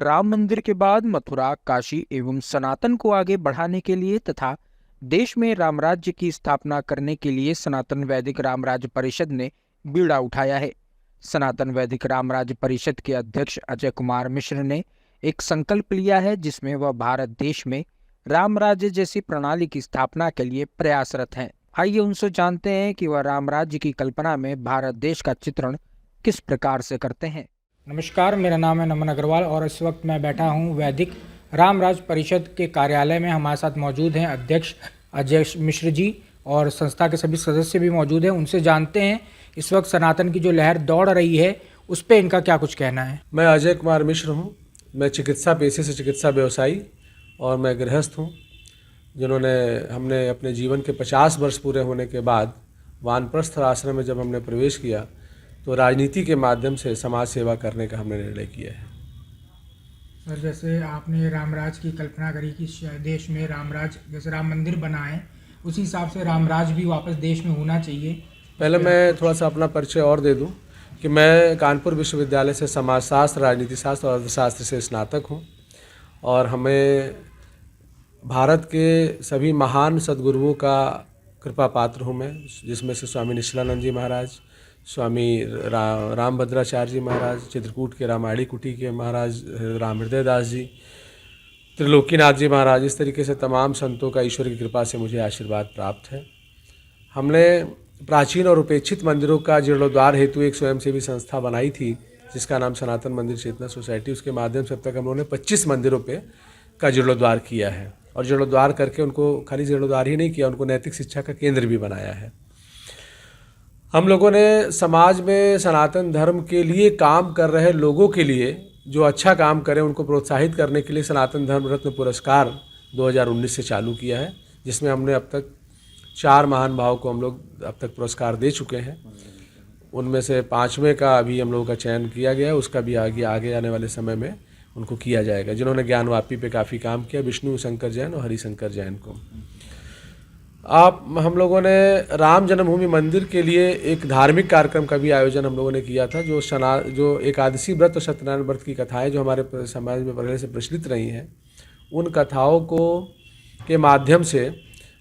राम मंदिर के बाद मथुरा, काशी एवं सनातन को आगे बढ़ाने के लिए तथा देश में रामराज्य की स्थापना करने के लिए सनातन वैदिक रामराज्य परिषद ने बीड़ा उठाया है। सनातन वैदिक रामराज्य परिषद के अध्यक्ष अजय कुमार मिश्र ने एक संकल्प लिया है, जिसमें वह भारत देश में रामराज्य जैसी प्रणाली की स्थापना के लिए प्रयासरत हैं। आइए उनसे जानते हैं कि वह रामराज्य की कल्पना में भारत देश का चित्रण किस प्रकार से करते हैं। नमस्कार, मेरा नाम है नमन अग्रवाल और इस वक्त मैं बैठा हूं वैदिक रामराज परिषद के कार्यालय में। हमारे साथ मौजूद हैं अध्यक्ष अजय मिश्र जी और संस्था के सभी सदस्य भी मौजूद हैं। उनसे जानते हैं इस वक्त सनातन की जो लहर दौड़ रही है उस पर इनका क्या कुछ कहना है। मैं अजय कुमार मिश्र हूं। मैं चिकित्सा पेशे से चिकित्सा व्यवसायी और मैं गृहस्थ हूं, हमने अपने जीवन के 50 वर्ष पूरे होने के बाद वानप्रस्थ आश्रम में जब हमने प्रवेश किया तो राजनीति के माध्यम से समाज सेवा करने का हमने निर्णय किया है। सर, जैसे आपने रामराज की कल्पना करी कि देश में रामराज जैसे राम मंदिर बना है, उसी हिसाब से रामराज भी वापस देश में होना चाहिए। पहले मैं थोड़ा सा अपना परिचय और दे दूं कि मैं कानपुर विश्वविद्यालय से समाजशास्त्र, राजनीति शास्त्र और अर्थशास्त्र से स्नातक हूं और हमें भारत के सभी महान सद्गुरुओं का कृपा पात्र हूं मैं, जिसमें से स्वामी निश्चलानंद जी महाराज, स्वामी रामभद्राचार्य जी महाराज, चित्रकूट के रामायणी कुटी के महाराज राम हृदय दास जी, त्रिलोकीनाथ जी महाराज, इस तरीके से तमाम संतों का ईश्वर की कृपा से मुझे आशीर्वाद प्राप्त है। हमने प्राचीन और उपेक्षित मंदिरों का जीर्णोद्धार हेतु एक स्वयंसेवी संस्था बनाई थी जिसका नाम सनातन मंदिर चेतना सोसाइटी। उसके माध्यम से अब तक हम लोगों ने 25 मंदिरों का जीर्णोद्धार किया है और जीर्णोद्धार करके उनको खाली जीर्णोद्धार ही नहीं किया, उनको नैतिक शिक्षा का केंद्र भी बनाया है। हम लोगों ने समाज में सनातन धर्म के लिए काम कर रहे लोगों के लिए जो अच्छा काम करें उनको प्रोत्साहित करने के लिए सनातन धर्म रत्न पुरस्कार 2019 से चालू किया है, जिसमें हमने अब तक 4 महान भाव को हम लोग अब तक पुरस्कार दे चुके हैं। उनमें से 5वें का अभी हम लोगों का चयन किया गया है, उसका भी आगे आने वाले समय में उनको किया जाएगा, जिन्होंने ज्ञानवापी पे काफ़ी काम किया, विष्णु शंकर जैन और हरिशंकर जैन को। हम लोगों ने राम जन्मभूमि मंदिर के लिए एक धार्मिक कार्यक्रम का भी आयोजन हम लोगों ने किया था, जो एकादशी व्रत और सत्यनारायण व्रत की कथाएं जो हमारे समाज में पहले से प्रचलित रही हैं, उन कथाओं के माध्यम से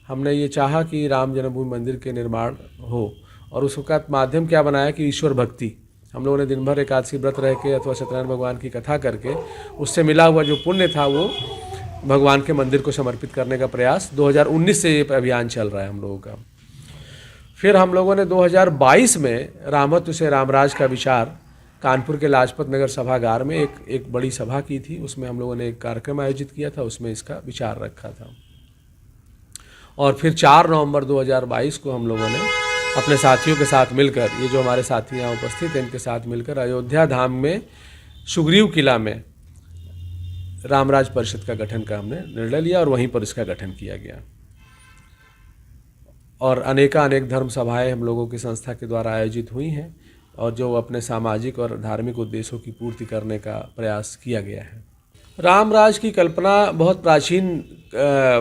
हमने ये चाहा कि राम जन्मभूमि मंदिर के निर्माण हो और उसका माध्यम क्या बनाया कि ईश्वर भक्ति। हम लोगों ने दिन भर एकादशी व्रत रह के अथवा सत्यनारायण भगवान की कथा करके उससे मिला हुआ जो पुण्य था वो भगवान के मंदिर को समर्पित करने का प्रयास 2019 से ये अभियान चल रहा है हम लोगों का। फिर हम लोगों ने 2022 में रामत्व से रामराज का विचार कानपुर के लाजपत नगर सभागार में एक बड़ी सभा की थी। उसमें हम लोगों ने एक कार्यक्रम आयोजित किया था, उसमें इसका विचार रखा था। और फिर 4 नवंबर 2022 को हम लोगों ने अपने साथियों के साथ मिलकर, ये जो हमारे साथी यहाँ उपस्थित हैं इनके साथ मिलकर अयोध्या धाम में सुग्रीव किला में रामराज परिषद का गठन का हमने निर्णय लिया और वहीं पर इसका गठन किया गया। और अनेक धर्म सभाएं हम लोगों की संस्था के द्वारा आयोजित हुई हैं और जो अपने सामाजिक और धार्मिक उद्देश्यों की पूर्ति करने का प्रयास किया गया है। रामराज की कल्पना बहुत प्राचीन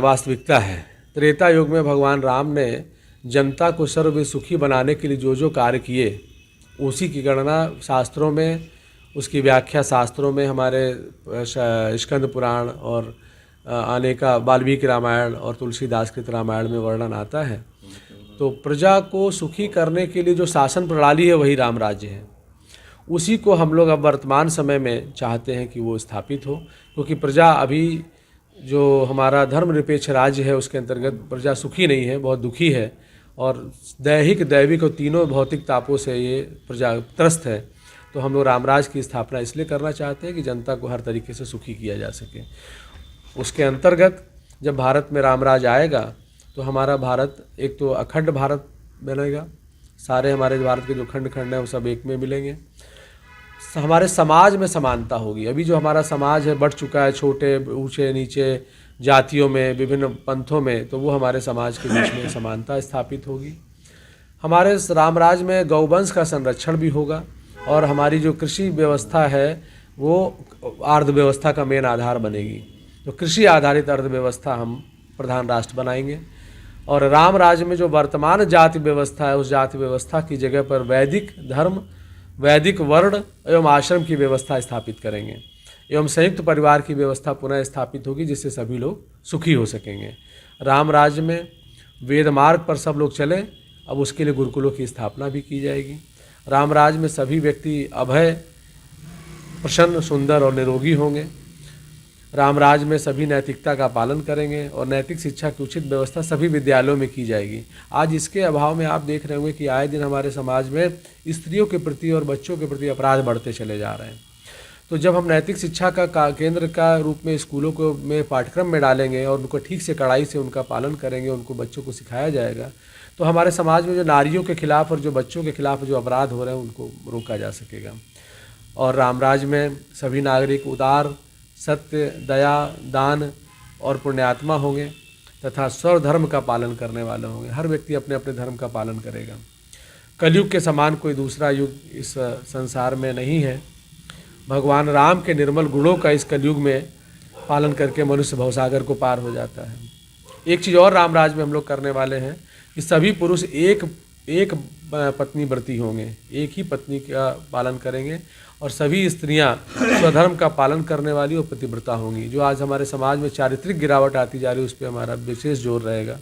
वास्तविकता है। त्रेता युग में भगवान राम ने जनता को सर्व सुखी बनाने के लिए जो कार्य किए उसी की गणना शास्त्रों में, उसकी व्याख्या शास्त्रों में, हमारे स्कंद पुराण और अनेका वाल्मीकि रामायण और तुलसीदास कृत रामायण में वर्णन आता है। तो प्रजा को सुखी करने के लिए जो शासन प्रणाली है वही राम राज्य है। उसी को हम लोग अब वर्तमान समय में चाहते हैं कि वो स्थापित हो, क्योंकि प्रजा अभी जो हमारा धर्मनिरपेक्ष राज्य है उसके अंतर्गत प्रजा सुखी नहीं है, बहुत दुखी है और दैहिक दैविक और तीनों भौतिक तापों से ये प्रजा त्रस्त है। तो हम लोग रामराज की स्थापना इसलिए करना चाहते हैं कि जनता को हर तरीके से सुखी किया जा सके। उसके अंतर्गत जब भारत में रामराज आएगा तो हमारा भारत एक तो अखंड भारत बनेगा, सारे हमारे भारत के जो खंड हैं वो सब एक में मिलेंगे। हमारे समाज में समानता होगी। अभी जो हमारा समाज है बढ़ चुका है छोटे ऊंचे नीचे जातियों में, विभिन्न पंथों में, तो वो हमारे समाज के बीच में समानता स्थापित होगी। हमारे रामराज में गौवंश का संरक्षण भी होगा और हमारी जो कृषि व्यवस्था है वो अर्थव्यवस्था का मेन आधार बनेगी। तो कृषि आधारित अर्थव्यवस्था हम प्रधान राष्ट्र बनाएंगे और राम राज्य में जो वर्तमान जाति व्यवस्था है उस जाति व्यवस्था की जगह पर वैदिक धर्म, वैदिक वर्ण एवं आश्रम की व्यवस्था स्थापित करेंगे। एवं संयुक्त परिवार की व्यवस्था पुनः स्थापित होगी, जिससे सभी लोग सुखी हो सकेंगे। राम राज्य में वेद मार्ग पर सब लोग चलें। अब उसके लिए गुरुकुलों की स्थापना भी की जाएगी। राम राज्य में सभी व्यक्ति अभय, प्रसन्न, सुंदर और निरोगी होंगे। राम राज्य में सभी नैतिकता का पालन करेंगे और नैतिक शिक्षा की उचित व्यवस्था सभी विद्यालयों में की जाएगी। आज इसके अभाव में आप देख रहे होंगे कि आए दिन हमारे समाज में स्त्रियों के प्रति और बच्चों के प्रति अपराध बढ़ते चले जा रहे हैं। तो जब हम नैतिक शिक्षा का केंद्र का रूप में स्कूलों को में पाठ्यक्रम में डालेंगे और उनको ठीक से कड़ाई से उनका पालन करेंगे, उनको बच्चों को सिखाया जाएगा, तो हमारे समाज में जो नारियों के खिलाफ और जो बच्चों के खिलाफ जो अपराध हो रहे हैं उनको रोका जा सकेगा। और रामराज में सभी नागरिक उदार, सत्य, दया, दान और पुण्यात्मा होंगे तथा सर्वधर्म का पालन करने वाले होंगे। हर व्यक्ति अपने अपने धर्म का पालन करेगा। कलयुग के समान कोई दूसरा युग इस संसार में नहीं है। भगवान राम के निर्मल गुणों का इस कलयुग में पालन करके मनुष्य भवसागर को पार हो जाता है। एक चीज़ और रामराज में हम लोग करने वाले हैं कि सभी पुरुष एक पत्नी व्रती होंगे, एक ही पत्नी का पालन करेंगे और सभी स्त्रियां स्वधर्म का पालन करने वाली और पतिव्रता होंगी। जो आज हमारे समाज में चारित्रिक गिरावट आती जा रही है उस पर हमारा विशेष जोर रहेगा।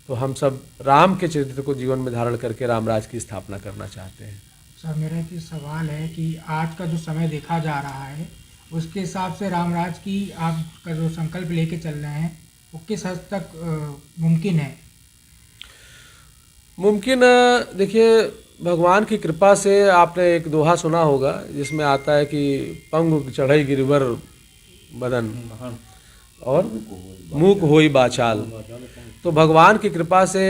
तो हम सब राम के चरित्र को जीवन में धारण करके रामराज की स्थापना करना चाहते हैं। सर, मेरा एक सवाल है कि आज का जो समय देखा जा रहा है उसके हिसाब से रामराज की आपका जो संकल्प लेके चल रहे हैं वो किस हद तक मुमकिन है? मुमकिन, देखिए, भगवान की कृपा से आपने एक दोहा सुना होगा जिसमें आता है कि पंग चढ़ई गिरिवर बदन और मूक होई बाचाल। तो भगवान की कृपा से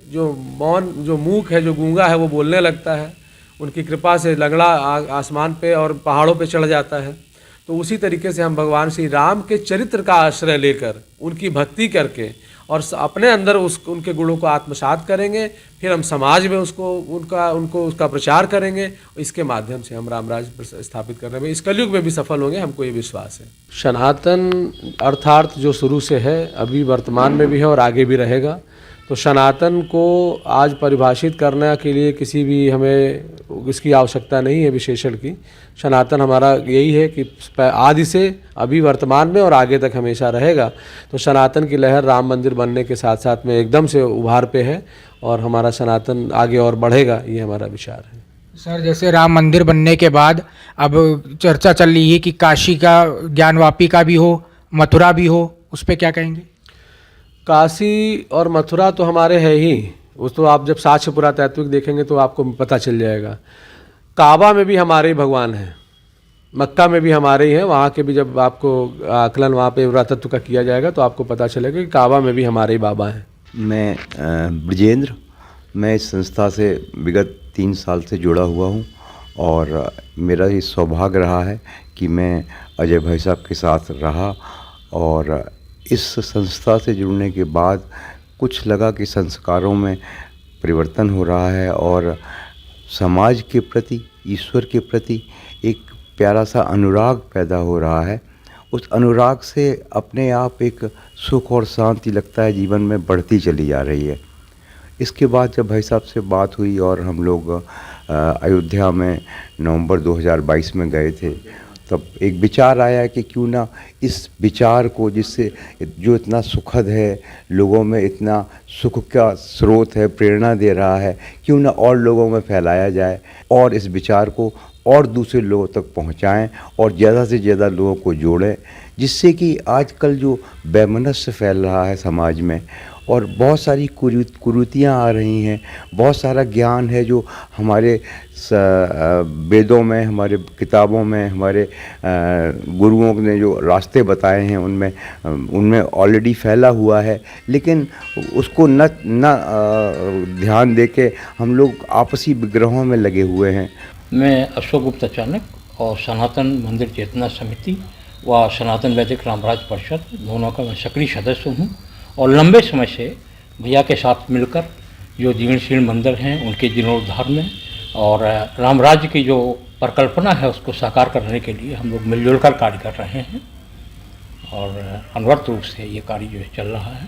जो मूक है, जो गूंगा है, वो बोलने लगता है। उनकी कृपा से लंगड़ा आसमान पे और पहाड़ों पे चढ़ जाता है। तो उसी तरीके से हम भगवान श्री राम के चरित्र का आश्रय लेकर उनकी भक्ति करके और अपने अंदर उनके गुणों को आत्मसात करेंगे, फिर हम समाज में उसका प्रचार करेंगे। इसके माध्यम से हम रामराज स्थापित करने में इस कलयुग में भी सफल होंगे, हमको ये विश्वास है। सनातन अर्थात जो शुरू से है, अभी वर्तमान में भी है और आगे भी रहेगा। तो सनातन को आज परिभाषित करने के लिए किसी भी हमें इसकी आवश्यकता नहीं है विशेषण की। सनातन हमारा यही है कि आदि से अभी वर्तमान में और आगे तक हमेशा रहेगा। तो सनातन की लहर राम मंदिर बनने के साथ साथ में एकदम से उभार पे है और हमारा सनातन आगे और बढ़ेगा, ये हमारा विचार है। सर, जैसे राम मंदिर बनने के बाद अब चर्चा चल रही है कि काशी का ज्ञानवापी का भी हो, मथुरा भी हो, उस पर क्या कहेंगे? काशी और मथुरा तो हमारे है ही, उस तो आप जब साक्ष्य पुरातात्विक देखेंगे तो आपको पता चल जाएगा। काबा में भी हमारे ही भगवान हैं, मक्का में भी हमारे ही हैं। वहाँ के भी जब आपको आकलन वहाँ पे पुरातत्व का किया जाएगा तो आपको पता चलेगा कि काबा में भी हमारे ही बाबा हैं। मैं ब्रजेंद्र, मैं इस संस्था से विगत 3 साल से जुड़ा हुआ हूँ और मेरा ये सौभाग्य रहा है कि मैं अजय भाई साहब के साथ रहा और इस संस्था से जुड़ने के बाद कुछ लगा कि संस्कारों में परिवर्तन हो रहा है और समाज के प्रति, ईश्वर के प्रति एक प्यारा सा अनुराग पैदा हो रहा है। उस अनुराग से अपने आप एक सुख और शांति लगता है जीवन में बढ़ती चली जा रही है। इसके बाद जब भाई साहब से बात हुई और हम लोग अयोध्या में नवंबर 2022 में गए थे, तब एक विचार आया कि क्यों ना इस विचार को, जिससे जो इतना सुखद है, लोगों में इतना सुख का स्रोत है, प्रेरणा दे रहा है, क्यों ना और लोगों में फैलाया जाए और इस विचार को और दूसरे लोगों तक पहुंचाएं और ज़्यादा से ज़्यादा लोगों को जोड़ें, जिससे कि आजकल जो वैमनस्य फैल रहा है समाज में और बहुत सारी कुरीतियाँ आ रही हैं, बहुत सारा ज्ञान है जो हमारे वेदों में, हमारे किताबों में, हमारे गुरुओं ने जो रास्ते बताए हैं उनमें ऑलरेडी फैला हुआ है, लेकिन उसको न ध्यान देके हम लोग आपसी विग्रहों में लगे हुए हैं। मैं अशोक गुप्ता चाणक्य और सनातन मंदिर चेतना समिति व सनातन वैदिक रामराज परिषद दोनों का मैं सक्रिय सदस्य हूँ और लंबे समय से भैया के साथ मिलकर जो जीर्णशीर्ण मंदिर हैं उनके जीर्णोद्धार में और रामराज्य की जो परिकल्पना है उसको साकार करने के लिए हम लोग मिलजुल कर कार्य कर रहे हैं और अनवरत रूप से ये कार्य जो है चल रहा है।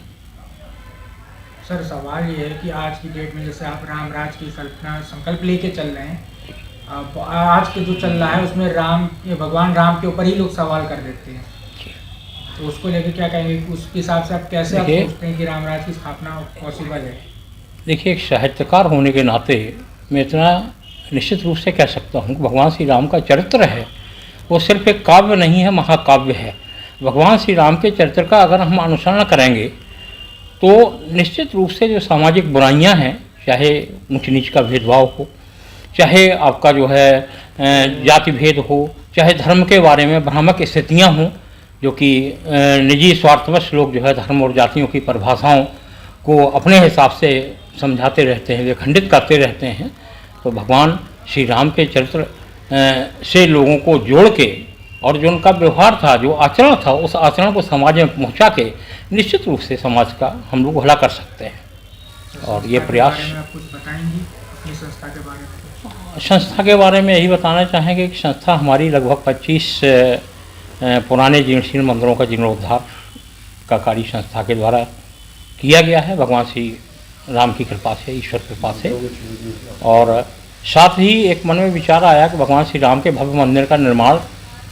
सर, सवाल ये है कि आज की डेट में जैसे आप रामराज की कल्पना संकल्प लेके चल रहे हैं, अब आज के जो चल रहा है उसमें भगवान राम के ऊपर ही लोग सवाल कर देते हैं, तो उसको लेकर क्या कहेंगे? उसके हिसाब से आप कैसे आप देखिए, सोचते हैं कि राम राज्य की स्थापना पॉसिबल है? देखिए, एक साहित्यकार होने के नाते मैं इतना निश्चित रूप से कह सकता हूँ कि भगवान श्री राम का चरित्र है वो सिर्फ एक काव्य नहीं है, महाकाव्य है। भगवान श्री राम के चरित्र का अगर हम अनुसरण करेंगे तो निश्चित रूप से जो सामाजिक बुराइयां हैं, चाहे ऊंच नीच का भेदभाव हो, चाहे आपका जो है जाति भेद हो, चाहे धर्म के बारे में भ्रामक स्थितियां हों, जो कि निजी स्वार्थवश लोग जो है धर्म और जातियों की परिभाषाओं को अपने हिसाब से समझाते रहते हैं, वे खंडित करते रहते हैं, तो भगवान श्री राम के चरित्र से लोगों को जोड़ के और जो उनका व्यवहार था, जो आचरण था, उस आचरण को समाज में पहुंचा के निश्चित रूप से समाज का हम लोग भला कर सकते हैं। और ये प्रयास, आप कुछ बताएंगे अपनी संस्था के बारे में? संस्था के बारे में यही बताना चाहेंगे कि संस्था हमारी लगभग 25 पुराने जीर्णशीर्ण मंदिरों का जीर्णोद्धार का कार्य संस्था के द्वारा किया गया है, भगवान श्री राम की कृपा से, ईश्वर कृपा से। और साथ ही एक मन में विचार आया कि भगवान श्री राम के भव्य मंदिर का निर्माण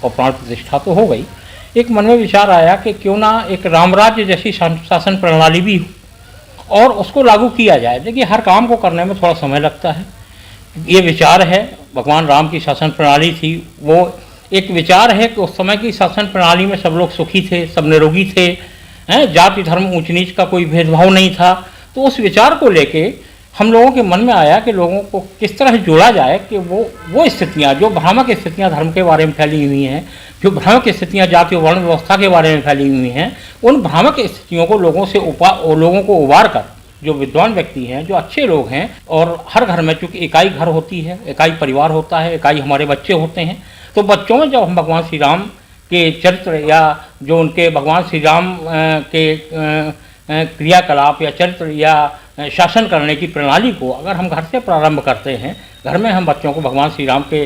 और प्राण प्रतिष्ठा तो हो गई, एक मन में विचार आया कि क्यों ना एक रामराज्य जैसी शासन प्रणाली भी हो और उसको लागू किया जाए। देखिए, हर काम को करने में थोड़ा समय लगता है, ये विचार है। भगवान राम की शासन प्रणाली थी, वो एक विचार है कि उस समय की शासन प्रणाली में सब लोग सुखी थे, सब निरोगी थे, जाति धर्म ऊंच नीच का कोई भेदभाव नहीं था। तो उस विचार को लेके हम लोगों के मन में आया कि लोगों को किस तरह जोड़ा जाए कि वो स्थितियाँ, जो भ्रामक स्थितियाँ धर्म के बारे में फैली हुई हैं, जो भ्रामक स्थितियाँ जाति और वर्ण व्यवस्था के बारे में फैली हुई हैं, उन भ्रामक स्थितियों को लोगों को उबार कर, जो विद्वान व्यक्ति हैं, जो अच्छे लोग हैं, और हर घर में चूँकि इकाई घर होती है, इकाई परिवार होता है, इकाई हमारे बच्चे होते हैं, तो बच्चों में जब हम भगवान श्री राम के चरित्र या जो उनके भगवान श्री राम के क्रियाकलाप या चरित्र या शासन करने की प्रणाली को अगर हम घर से प्रारंभ करते हैं, घर में हम बच्चों को भगवान श्री राम के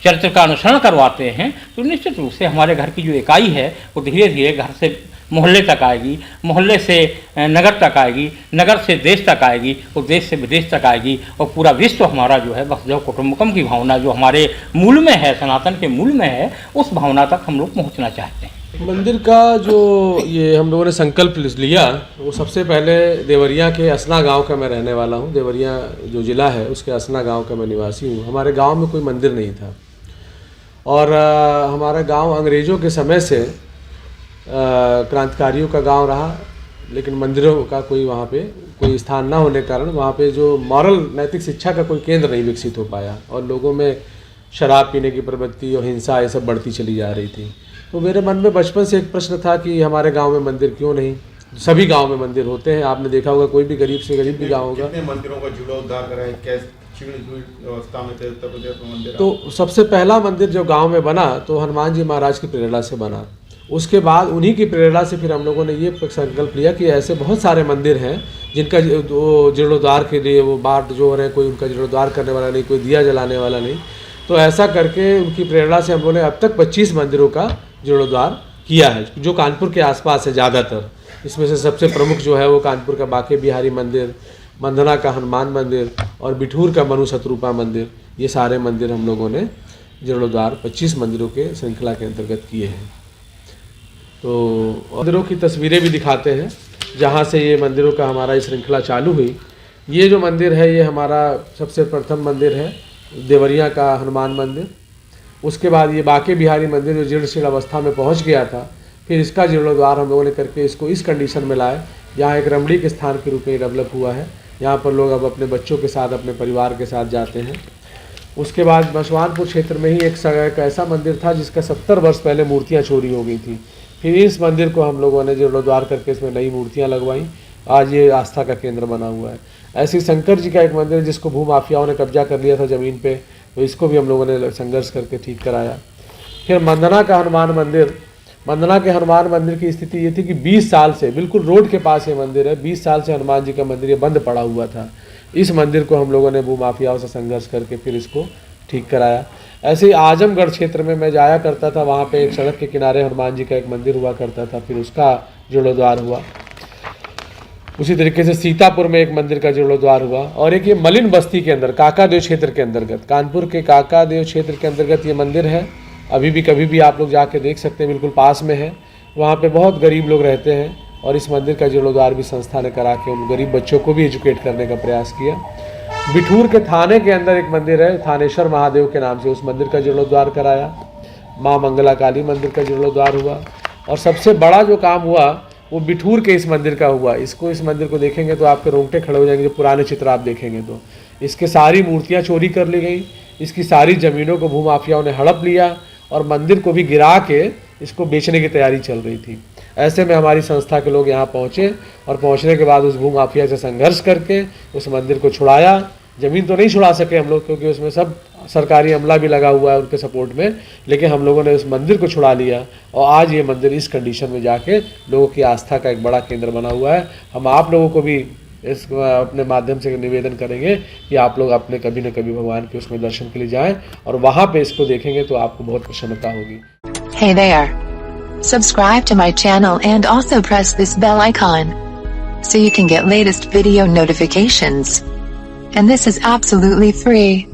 चरित्र का अनुसरण करवाते हैं, तो निश्चित रूप से हमारे घर की जो इकाई है वो धीरे धीरे घर से मोहल्ले तक आएगी, मोहल्ले से नगर तक आएगी, नगर से देश तक आएगी, और देश से विदेश तक आएगी, और पूरा विश्व हमारा जो है वसुधैव कुटुंबकम की भावना जो हमारे मूल में है, सनातन के मूल में है, उस भावना तक हम लोग पहुँचना चाहते हैं। मंदिर का जो ये हम लोगों ने संकल्प लिया, वो सबसे पहले देवरिया के असना गांव का मैं रहने वाला हूँ। देवरिया जो ज़िला है उसके असना गांव का मैं निवासी हूँ। हमारे गांव में कोई मंदिर नहीं था, और हमारा गांव अंग्रेज़ों के समय से क्रांतिकारियों का गांव रहा, लेकिन मंदिरों का कोई वहाँ पे कोई स्थान ना होने के कारण वहाँ पे जो मॉरल नैतिक शिक्षा का कोई केंद्र नहीं विकसित हो पाया, और लोगों में शराब पीने की प्रवृत्ति और हिंसा ये सब बढ़ती चली जा रही थी। तो मेरे मन में बचपन से एक प्रश्न था कि हमारे गांव में मंदिर क्यों नहीं। सभी गांव में मंदिर होते हैं, आपने देखा होगा, कोई भी गरीब से गरीब भी गांव होगा। कितने मंदिरों का जीर्णोद्धार करा है, कैसे अवस्था में थे उत्तर प्रदेश में मंदिर? तो सबसे पहला मंदिर जो गांव में बना तो हनुमान जी महाराज की प्रेरणा से बना। उसके बाद उन्हीं की प्रेरणा से फिर हम लोगों ने ये संकल्प लिया कि ऐसे बहुत सारे मंदिर हैं जिनका जीर्णोद्धार के लिए वो बाट जो हो रहे हैं, कोई उनका जीर्णोद्धार करने वाला नहीं, कोई दिया जलाने वाला नहीं। तो ऐसा करके उनकी प्रेरणा से हम लोगों ने अब तक 25 मंदिरों का जीर्णोद्धार किया है, जो कानपुर के आसपास है ज़्यादातर। इसमें से सबसे प्रमुख जो है वो कानपुर का बांके बिहारी मंदिर, मंदना का हनुमान मंदिर और बिठूर का मनु शतरूपा मंदिर, ये सारे मंदिर हम लोगों ने जीर्णोद्धार 25 मंदिरों के श्रृंखला के अंतर्गत किए हैं। तो मंदिरों की तस्वीरें भी दिखाते हैं जहाँ से ये मंदिरों का हमारा ये श्रृंखला चालू हुई। ये जो मंदिर है ये हमारा सबसे प्रथम मंदिर है, देवरिया का हनुमान मंदिर। उसके बाद ये बांके बिहारी मंदिर जो जीर्णशीर्ण अवस्था में पहुंच गया था, फिर इसका जीर्णोद्धार हम लोगों ने करके इसको इस कंडीशन में लाए जहाँ एक रमणीय के स्थान के रूप में डेवलप हुआ है। यहाँ पर लोग अब अपने बच्चों के साथ, अपने परिवार के साथ जाते हैं। उसके बाद बसवानपुर क्षेत्र में ही एक ऐसा मंदिर था जिसका 70 वर्ष पहले मूर्तियाँ चोरी हो गई थी। फिर इस मंदिर को हम लोगों ने जीर्णोद्धार करके इसमें नई मूर्तियाँ लगवाई। आज ये आस्था का केंद्र बना हुआ है। ऐसे शंकर जी का एक मंदिर जिसको भूमाफियाओं ने कब्जा कर लिया था ज़मीन पे, तो इसको भी हम लोगों ने संघर्ष करके ठीक कराया। फिर मंदना का हनुमान मंदिर, मंदना के हनुमान मंदिर की स्थिति ये थी कि 20 साल से, बिल्कुल रोड के पास ये मंदिर है, 20 साल से हनुमान जी का मंदिर ये बंद पड़ा हुआ था। इस मंदिर को हम लोगों ने भूमाफियाओं से संघर्ष करके फिर इसको ठीक कराया। ऐसे ही आजमगढ़ क्षेत्र में मैं जाया करता था, वहाँ पे एक सड़क के किनारे हनुमान जी का एक मंदिर हुआ करता था, फिर उसका जीर्णोद्धार हुआ। उसी तरीके से सीतापुर में एक मंदिर का जीर्णोद्वार हुआ, और एक ये मलिन बस्ती के अंदर काकादेव क्षेत्र के अंतर्गत, कानपुर के काकादेव क्षेत्र के अंतर्गत ये मंदिर है। अभी भी कभी भी आप लोग जाके देख सकते हैं, बिल्कुल पास में है। वहाँ पे बहुत गरीब लोग रहते हैं, और इस मंदिर का जीर्णोद्वार भी संस्था ने करा के उन गरीब बच्चों को भी एजुकेट करने का प्रयास किया। बिठूर के थाने के अंदर एक मंदिर है थानेश्वर महादेव के नाम से, उस मंदिर का जीर्णोद्वार कराया। माँ मंगला काली मंदिर का जीर्णोद्वार हुआ, और सबसे बड़ा जो काम हुआ वो बिठूर के इस मंदिर का हुआ। इस मंदिर को देखेंगे तो आपके रोंगटे खड़े हो जाएंगे, जो पुराने चित्र आप देखेंगे तो। इसके सारी मूर्तियाँ चोरी कर ली गई, इसकी सारी ज़मीनों को भूमाफियाओं ने हड़प लिया, और मंदिर को भी गिरा के इसको बेचने की तैयारी चल रही थी। ऐसे में हमारी संस्था के लोग यहाँ पहुँचे, और पहुँचने के बाद उस भूमाफिया से संघर्ष करके उस मंदिर को छुड़ाया। ज़मीन तो नहीं छुड़ा सके हम लोग, क्योंकि उसमें सब सरकारी अमला भी लगा हुआ है उनके सपोर्ट में, लेकिन हम लोगों ने उस मंदिर को छुड़ा लिया, और आज ये मंदिर इस कंडीशन में जाके लोगों की आस्था का एक बड़ा केंद्र बना हुआ है। हम आप लोगों को भी इस अपने माध्यम से निवेदन करेंगे कि आप लोग अपने कभी न कभी भगवान के उसमें दर्शन के लिए जाएं, और वहाँ पे इसको देखेंगे तो आपको बहुत प्रसन्नता होगी। Hey there. Subscribe to my channel and also press this bell icon so you can get latest video notifications. And this is absolutely free.